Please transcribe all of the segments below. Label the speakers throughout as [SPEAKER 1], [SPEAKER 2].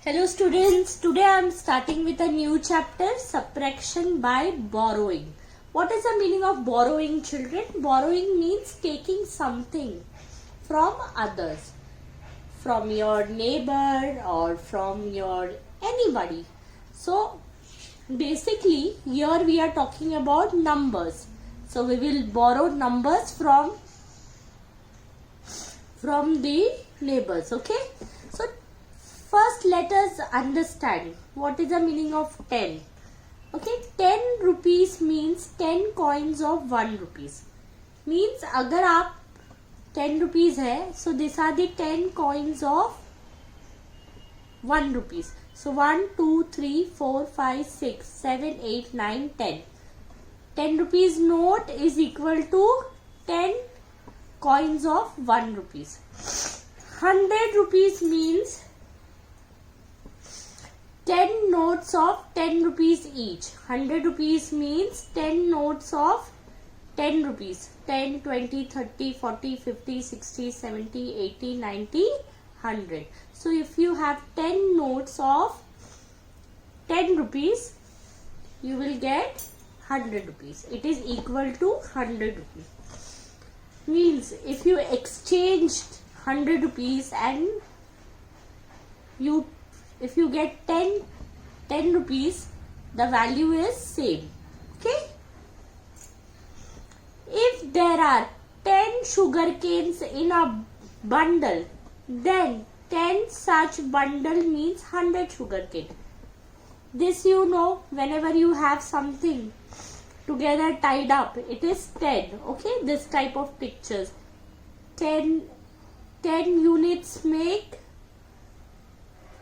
[SPEAKER 1] Hello students, today I am starting with a new chapter, subtraction by borrowing. What is the meaning of borrowing, children? Borrowing means taking something from others, from your neighbor or from your anybody. So basically here we are talking about numbers. So we will borrow numbers from the neighbors, okay? So first, let us understand what is the meaning of 10. Okay, 10 rupees means 10 coins of 1 rupees. Means अगर आप 10 rupees है, so these are the 10 coins of 1 rupees. So 1, 2, 3, 4, 5, 6, 7, 8, 9, 10. 10 rupees note is equal to 10 coins of 1 rupees. 100 rupees means 10 notes of 10 rupees each. 100 rupees means 10 notes of 10 rupees. 10, 20, 30, 40, 50, 60, 70, 80, 90, 100. So if you have 10 notes of 10 rupees, you will get 100 rupees. It is equal to 100 rupees. Means if you exchanged 100 rupees and if you get 10 rupees, the value is same. Okay. If there are 10 sugar canes in a bundle, then 10 such bundle means 100 sugar cane. This you know, whenever you have something together tied up, it is 10. Okay, this type of pictures. 10 units make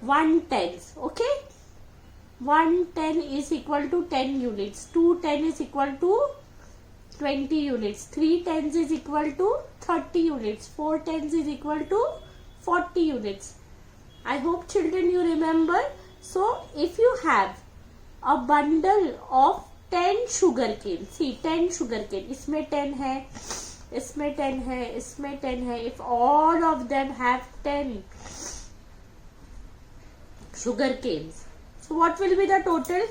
[SPEAKER 1] 1 tens. Okay, 1 10 is equal to 10 units. 2 10 is equal to 20 units. 3 tens is equal to 30 units. 4 tens is equal to 40 units. I hope children you remember. So if you have a bundle of 10 sugar cane, see 10 sugar cane, इसमें 10 है, इसमें 10 है, इसमें 10 है. If all of them have 10 sugar canes, so what will be the total?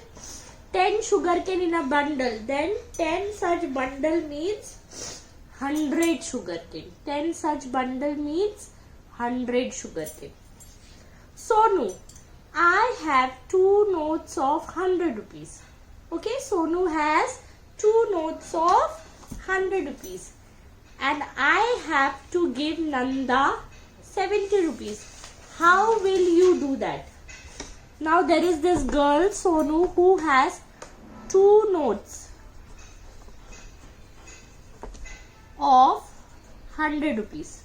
[SPEAKER 1] 10 sugar cane in a bundle, then 10 such bundle means 100 sugar cane. 10 such bundle means 100 sugar cane. Sonu, I have 2 notes of 100 rupees. Okay, Sonu has 2 notes of 100 rupees and I have to give Nanda 70 rupees. How will you do that? Now there is this girl Sonu who has 2 notes of 100 rupees.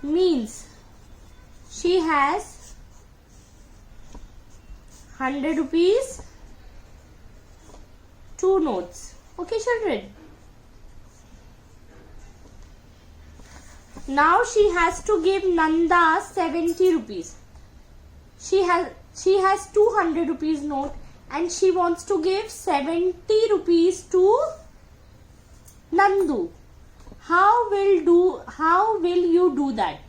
[SPEAKER 1] Means she has 100 rupees, 2 notes. Okay, children. Now she has to give Nanda 70 rupees. She has 200 rupees note and she wants to give 70 rupees to Nandu. How will you do that?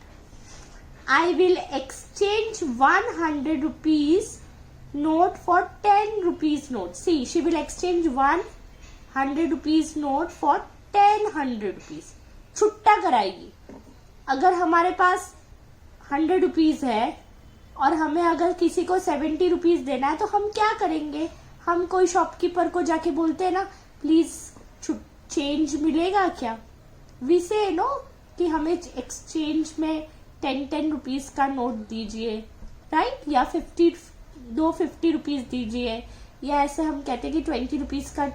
[SPEAKER 1] I will exchange 100 rupees note for 10 rupees note. See, she will exchange 100 rupees note for 100 rupees. छुट्टा कराएगी. अगर हमारे पास 100 rupees है और हमें अगर किसी को 70 रुपीज देना है तो हम क्या करेंगे? हम कोई शॉपकीपर को जाके बोलते हैं ना, प्लीज चेंज मिलेगा क्या? वी से नो कि हमें एक्सचेंज में 10 रुपीज का नोट दीजिए, राइट? या 50 रुपीज दीजिए, या ऐसे हम कहते हैं कि 20 रुपीज का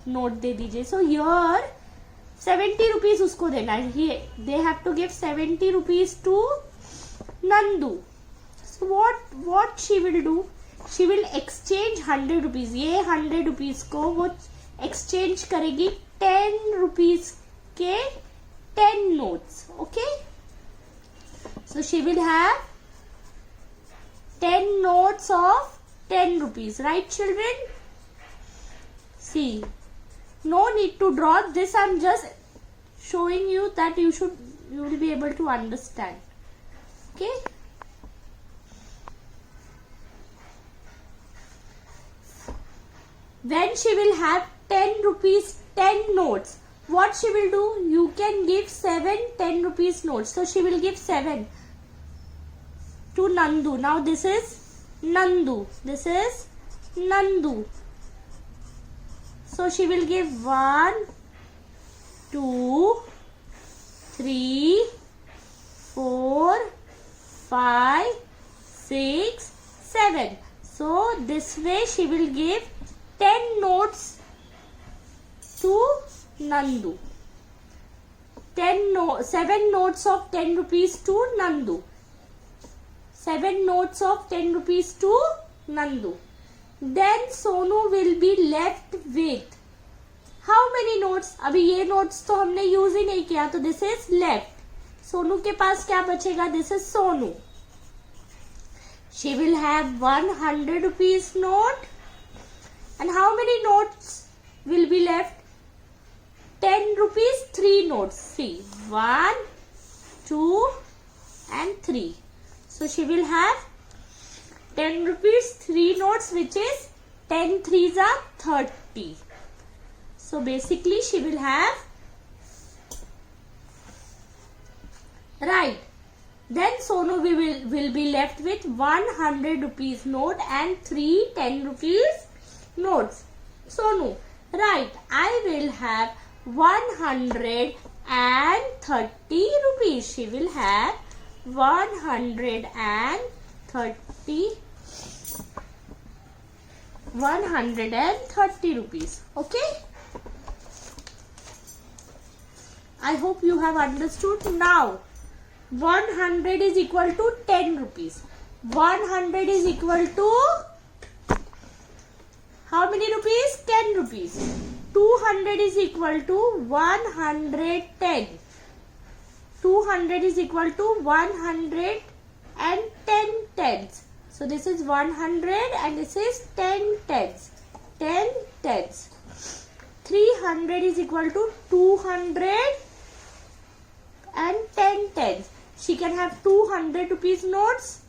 [SPEAKER 1] नोट दे दीजिए. सो हियर 70 rupees उसको देना है. They have to give 70 rupees to Nandu. So what she will do? She will exchange 100 rupees. ये 100 rupees को वो exchange करेगी 10 rupees के 10 notes. Okay? So she will have 10 notes of 10 rupees. Right, children? See. No need to draw this. I'm just showing you that you will be able to understand. Okay. when she will have 10 rupees 10 notes, what she will do? You can give 7 10 rupees notes. So she will give 7 to Nandu. Now this is Nandu. This is Nandu. So she will give 1, 2, 3, 4, 5, 6, 7. So this way she will give 10 notes to Nandu. 7 notes of 10 rupees to Nandu. 7 notes of 10 rupees to Nandu. Then Sonu will be left with how many notes? अभी ये notes तो हमने use ही नहीं किया, तो this is left. Sonu के पास क्या बचेगा? This is Sonu. She will have 100 rupees note. And how many notes will be left? 10 rupees, 3 notes. See, 1, 2 and 3. So she will have 10 rupees, 3 notes, which is 10 threes are 30. So basically she will have, right. Then Sonu will be left with 100 rupees note and 3 10 rupees notes. Sonu, right, I will have 130 rupees. She will have 130 rupees. Okay? I hope you have understood. Now 100 is equal to 10 rupees. 100 is equal to how many rupees? 10 rupees. 200 is equal to 110. 200 is equal to 110 tens. So this is 100 and this is 10 tens. 10 tens. 300 is equal to 210 tens. She can have 200 rupees notes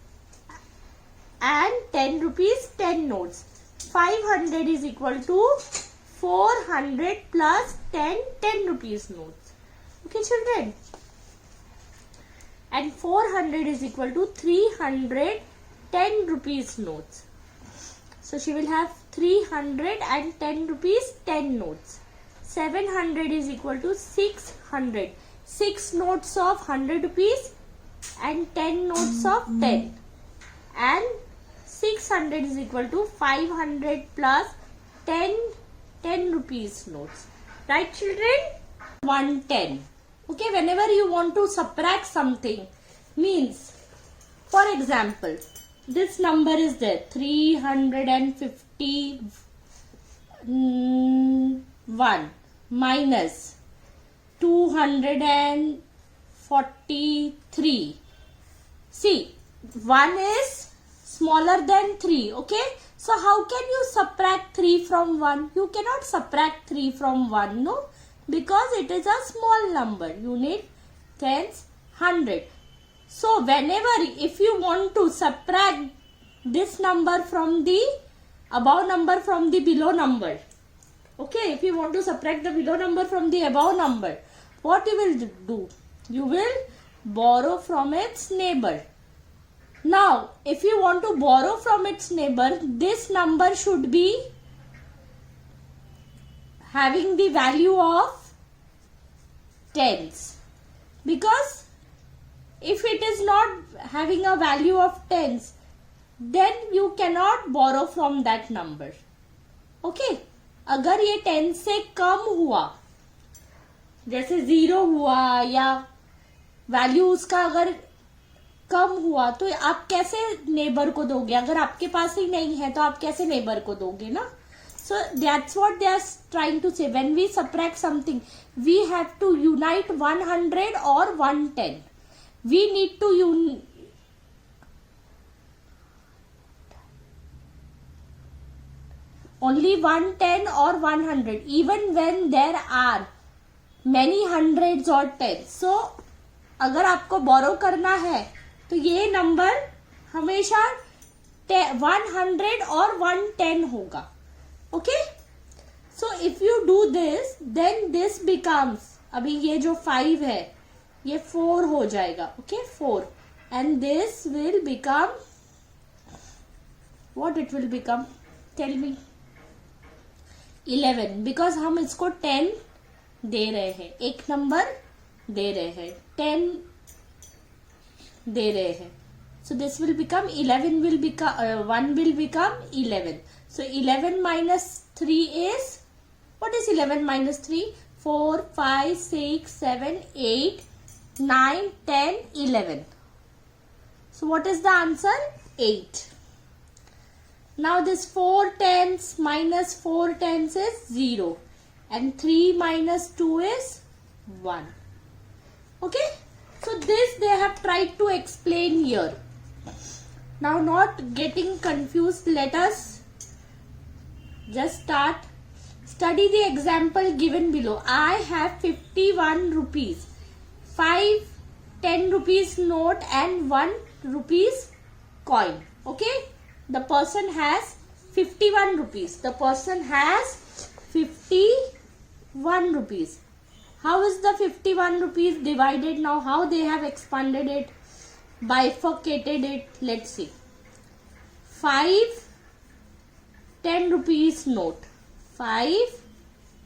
[SPEAKER 1] and 10 rupees 10 notes. 500 is equal to 400 plus 10 rupees notes. Okay, children? And 400 is equal to 310 rupees notes. So she will have 310 rupees 10 notes. 700 is equal to 600. 6 notes of 100 rupees and 10 notes of 10. And 600 is equal to 500 plus 10 rupees notes. Right, children? 110. Okay, whenever you want to subtract something, means, for example, this number is there, 351 minus 243. See, 1 is smaller than 3, okay? So how can you subtract 3 from 1? You cannot subtract 3 from 1, no? Because it is a small number. You need tens, 100. So whenever, if you want to subtract this number from the above number from the below number, okay, if you want to subtract the below number from the above number, what you will do? You will borrow from its neighbor. Now, if you want to borrow from its neighbor, this number should be having the value of tens. Because if it is not having a value of tens, then you cannot borrow from that number. Okay? अगर ये 10 से कम हुआ, जैसे 0 हुआ या value उसका अगर कम हुआ, तो आप कैसे नेबर को दोगे? अगर आपके पास ही नहीं है तो आप कैसे नेबर को दोगे ना? So that's what they are trying to say. When we subtract something, we have to unite 100 or 110. We need to only 110 or 100, even when there are many hundreds or tens. So अगर आपको borrow करना है तो ये number हमेशा 100 और 110 होगा. Okay? So if you do this, then this becomes, अभी ये जो 5 है ये 4 हो जाएगा. Okay, 4, and this will become, what it will become? Tell me. 11, because हम इसको 10 दे रहे हैं, एक नंबर दे रहे हैं, 10 दे रहे हैं. So this will become 11 will become 1 will become 11. So 11 minus 3 is, what is 11 minus 3? 4, 5, 6, 7, 8, 9, 10, 11. So what is the answer? 8. Now this 4 tens minus 4 tens is 0. And 3 minus 2 is 1. Okay? So this they have tried to explain here. Now not getting confused, let us just start. Study the example given below. I have 51 rupees, 5 10 rupees note and 1 rupees coin. Okay? The person has 51 rupees. The person has 51 rupees. How is the 51 rupees divided now? How they have expanded it? Bifurcated it. Let's see. 5 10 rupees note. 5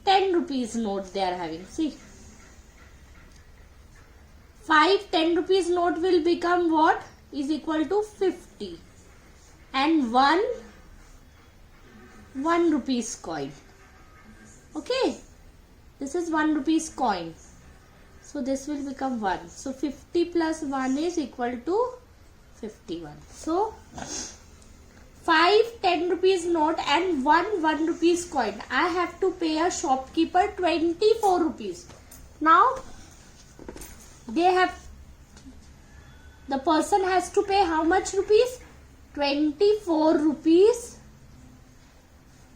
[SPEAKER 1] 10 rupees note they are having. See. 5 10 rupees note will become what? Is equal to 50. And 1 rupees coin. Okay. This is 1 rupees coin. So this will become 1. So 50 plus 1 is equal to 51. So 5 10 rupees note and 1 rupees coin. I have to pay a shopkeeper 24 rupees. Now the person has to pay how much rupees? 24 rupees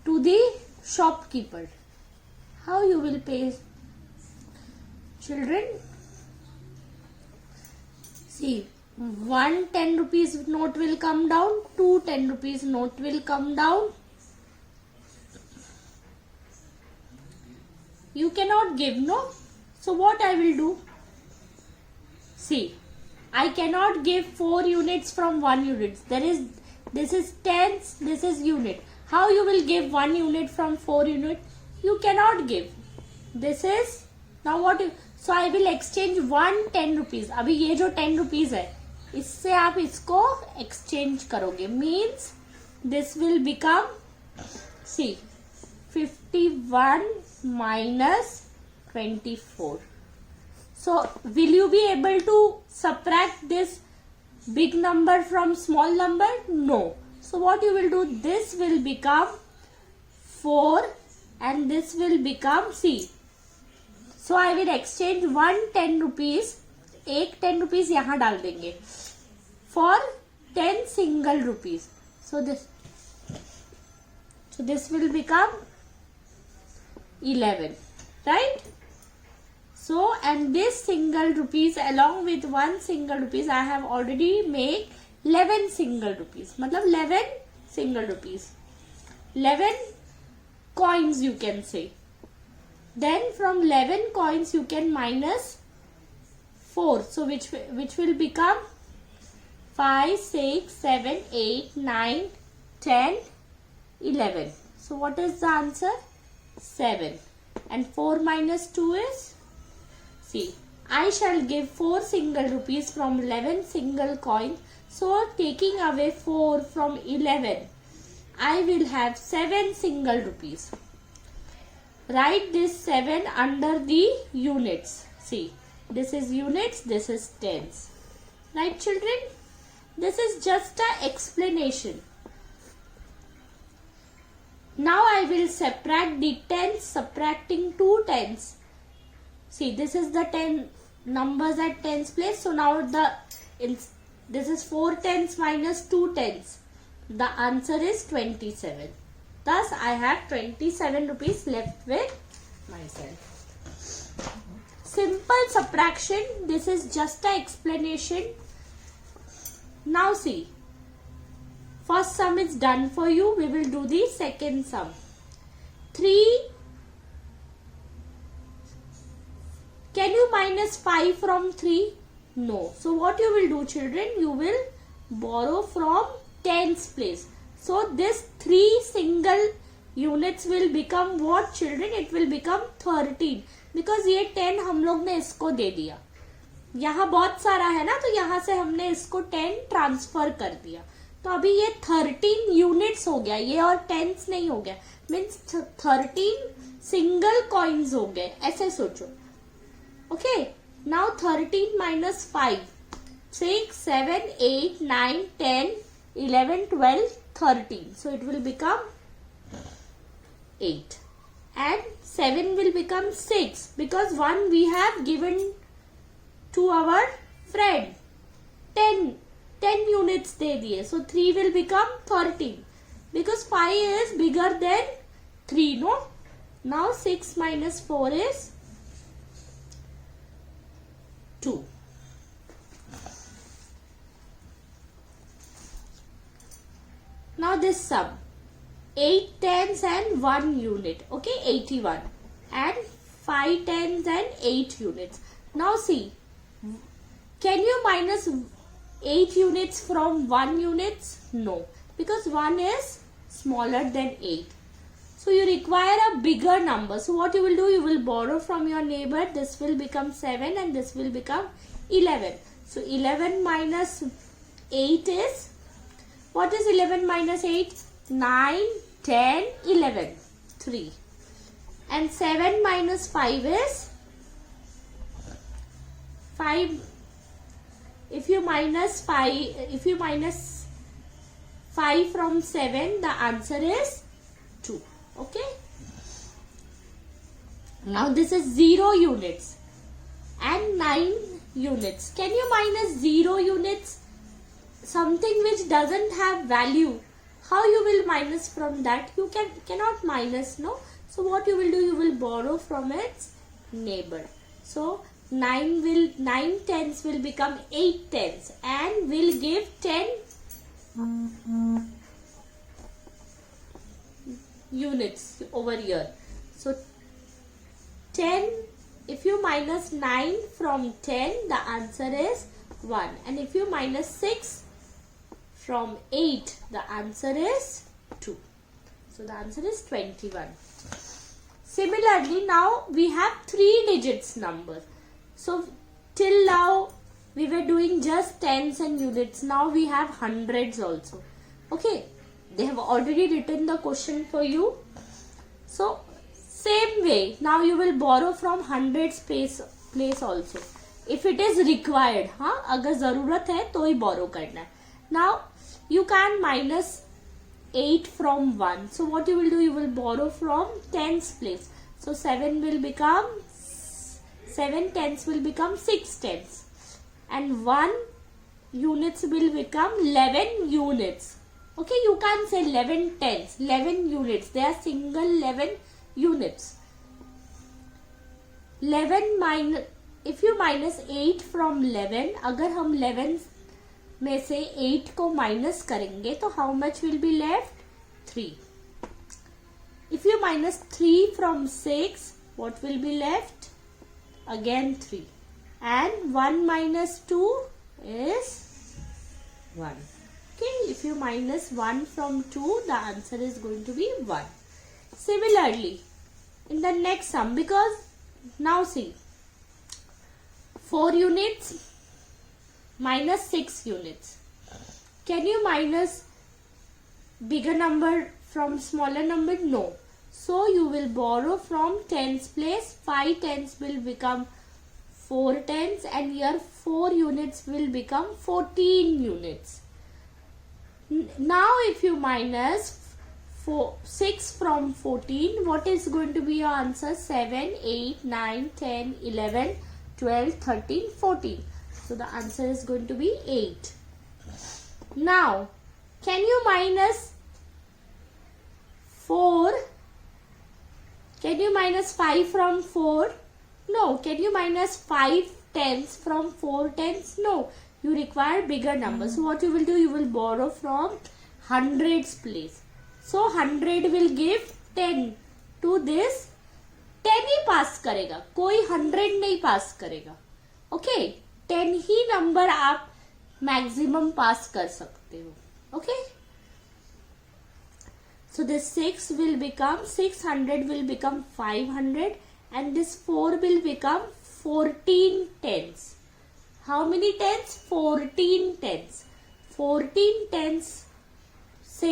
[SPEAKER 1] to the shopkeeper. How you will pay, children? See, 1 10 rupees note will come down, 2 10 rupees note will come down. You cannot give, no? So what I will do? See, I cannot give 4 units from 1 unit. This is tens, this is unit. How you will give 1 unit from 4 unit? You cannot give. This is, now what? So I will exchange 1 10 rupees. अभी ये जो 10 rupees है, इससे आप इसको exchange करोगे. Means this will become, see, 51 minus 24. So will you be able to subtract this big number from small number? No. So what you will do? This will become 4 and this will become, see. So I will exchange 1 10 rupees, एक 10 rupees यहाँ डाल देंगे for 10 single rupees. So this will become 11, right? So and this single rupees along with 1 single rupees I have already made 11 single rupees. मतलब 11 single rupees. 11 coins you can say. Then from 11 coins you can minus 4. So which will become 5, 6, 7, 8, 9, 10, 11. So what is the answer? 7. And 4 minus 2 is? See, I shall give 4 single rupees from 11 single coins. So taking away 4 from 11, I will have 7 single rupees. Write this 7 under the units. See, this is units, this is tens. Right, children? This is just an explanation. Now I will subtract the tens, subtracting 2 tens. See, this is the 10 numbers at tens place. So now this is 4 tens minus 2 tens. The answer is 27. Thus, I have 27 rupees left with myself. Simple subtraction. This is just an explanation. Now see. First sum is done for you. We will do the second sum. 3 Can you minus 5 from 3? No. So what you will do, children? You will borrow from tens place. So this 3 single units will become what, children? It will become 13. Because ये 10 हम लोग ने इसको दे दिया. यहाँ बहुत सारा है ना, तो यहाँ से हमने इसको 10 ट्रांसफर कर दिया. तो अभी ये 13 यूनिट्स हो गया, ये और टेंस नहीं हो गया. मीन्स 13 सिंगल कॉइन्स हो गए, ऐसे सोचो. Okay, now 13 minus 5, 6, 7, 8, 9, 10, 11, 12, 13. So it will become 8. And 7 will become 6 because 1 we have given to our friend. 10 units दे दिए. So 3 will become 13 because 5 is bigger than 3, no? Now 6 minus 4 is 2. Now this sum, 8 tens and 1 unit, okay, 81, and 5 tens and 8 units. Now see, can you minus 8 units from 1 units? No, because 1 is smaller than 8. So you require a bigger number. So what you will do, you will borrow from your neighbor. This will become 7 and this will become 11. So 11 minus 8 is, what is 11 minus 8? 9, 10, 11, 3. And 7 minus 5 is 5. If you minus 5 from 7, the answer is 2. Okay. Now this is 0 units and 9 units. Can you minus 0 units? Something which doesn't have value. How you will minus from that? You cannot minus, no? So what you will do? You will borrow from its neighbor. So 9 tens will become 8 tens and will give 10 units over here. So 10, if you minus 9 from 10, the answer is 1. And if you minus 6 from 8, the answer is 2. So the answer is 21. Similarly, now we have 3 digits number. So till now we were doing just tens and units. Now we have hundreds also. Okay, they have already written the question for you. So same way, now you will borrow from hundreds place also. If it is required, अगर ज़रूरत है तो ही borrow करना है. Now you can minus 8 from 1. So what you will do, you will borrow from tens place. So 7 tens will become 6 tens. And 1 units will become 11 units. Okay, you can't say 11 tens, 11 units. They are single 11 units. 11 minus, if you minus 8 from 11, अगर हम 11 में से 8 को minus करेंगे तो how much will be left? 3. If you minus 3 from 6, what will be left? Again 3. And 1 minus 2 is 1. Okay, if you minus 1 from 2, the answer is going to be 1. Similarly, in the next sum, because now see, 4 units minus 6 units. Can you minus bigger number from smaller number? No. So you will borrow from tens place. 5 tens will become 4 tens and here 4 units will become 14 units. Now if you minus 6 from 14, what is going to be your answer? 7, 8, 9, 10, 11, 12, 13, 14. So the answer is going to be 8. Now, can you minus 4? Can you minus 5 from 4? No. Can you minus 5 tens from 4 tens? No. You require bigger numbers. So what you will do? You will borrow from hundreds place. So 100 will give 10 to this 10 ही पास करेगा, कोई 100 नहीं पास करेगा. Okay, 10 ही number आप maximum pass कर सकते हो. Okay, so this 600 will become 500 and this 4 will become 14 tens. How many tens? 14 tens. 14 tens से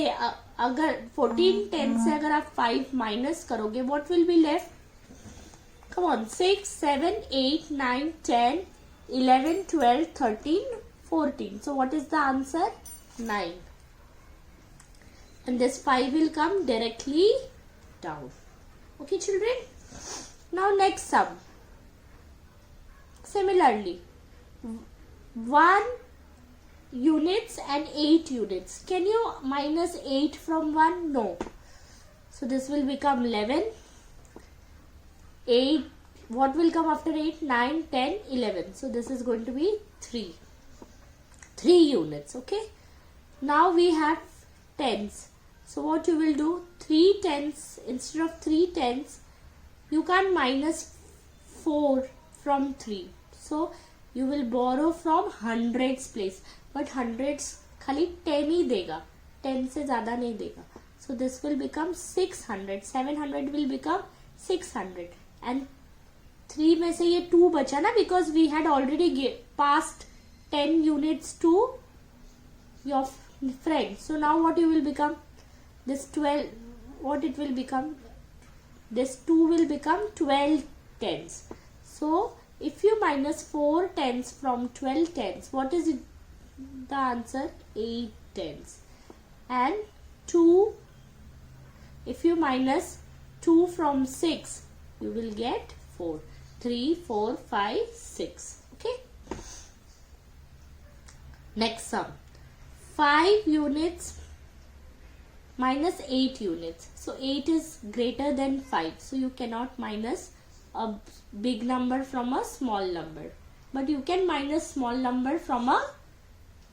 [SPEAKER 1] अगर 14 tens से अगर आप 5 माइनस करोगे, what will be left? Come on, 6, 7, 8, 9, 10, 11, 12, 13, 14. So what is the answer? 9. And this 5 will come directly down. Okay, children? Now next sum. Similarly, 1 units and 8 units. Can you minus 8 from 1? No. So this will become 11. 8. What will come after 8? 9, 10, 11. So this is going to be 3. 3 units. Okay. Now we have tens. So what you will do? 3 tens. Instead of 3 tens, you can't minus 4 from 3. So you will borrow from hundreds place. But hundreds खाली 10 ही देगा, 10 से ज़्यादा नहीं देगा. So this will become 600. 700 will become 600. And 3 में से ये 2 बचा ना, because we had already passed 10 units to your friend. So now what you will become? This 12, what it will become? This 2 will become 12 tens. So if you minus 4 tens from 12 tens, what is it? The answer? 8 tens. And 2, if you minus 2 from 6, you will get 4. 3, 4, 5, 6. Okay. Next sum. 5 units minus 8 units. So 8 is greater than 5. So you cannot minus a big number from a small number. But you can minus small number from a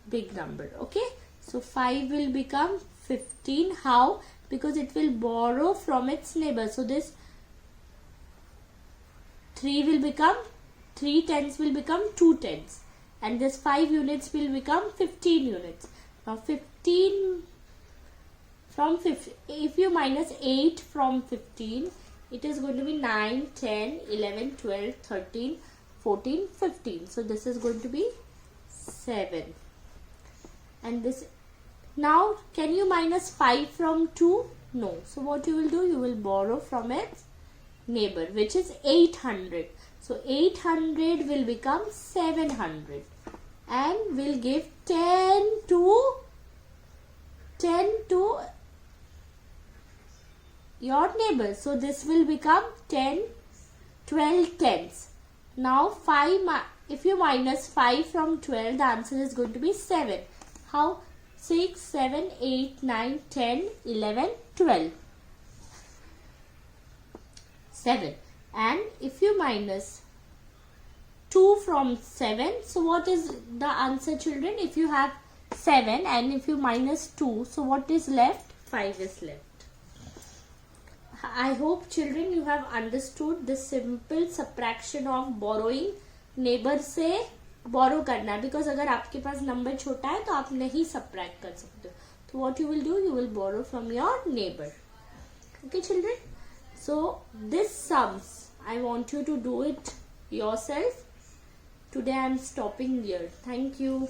[SPEAKER 1] big number. Okay. So 5 will become 15. How? Because it will borrow from its neighbor. So this 3 will become 3 tens will become 2 tens. And this 5 units will become 15 units. Now 15 from 15, if you minus 8 from 15, it is going to be 9, 10, 11, 12, 13, 14, 15. So this is going to be 7. And this, now can you minus 5 from 2? No. So what you will do? You will borrow from its neighbor, which is 800. So 800 will become 700. And will give 10 to your neighbor. So this will become 10, 12 tens. Now 5, if you minus 5 from 12, the answer is going to be 7. How? 6, 7, 8, 9, 10, 11, 12. 7. And if you minus 2 from 7, so what is the answer, children? If you have 7 and if you minus 2, so what is left? 5 is left. I hope, children, you have understood this simple subtraction of borrowing. Neighbor से borrow करना है, because अगर आपके पास number छोटा है तो आप नहीं subtract कर सकते. So what you will do? You will borrow from your neighbor. Okay, children? So this sums, I want you to do it yourself. Today I am stopping here. Thank you.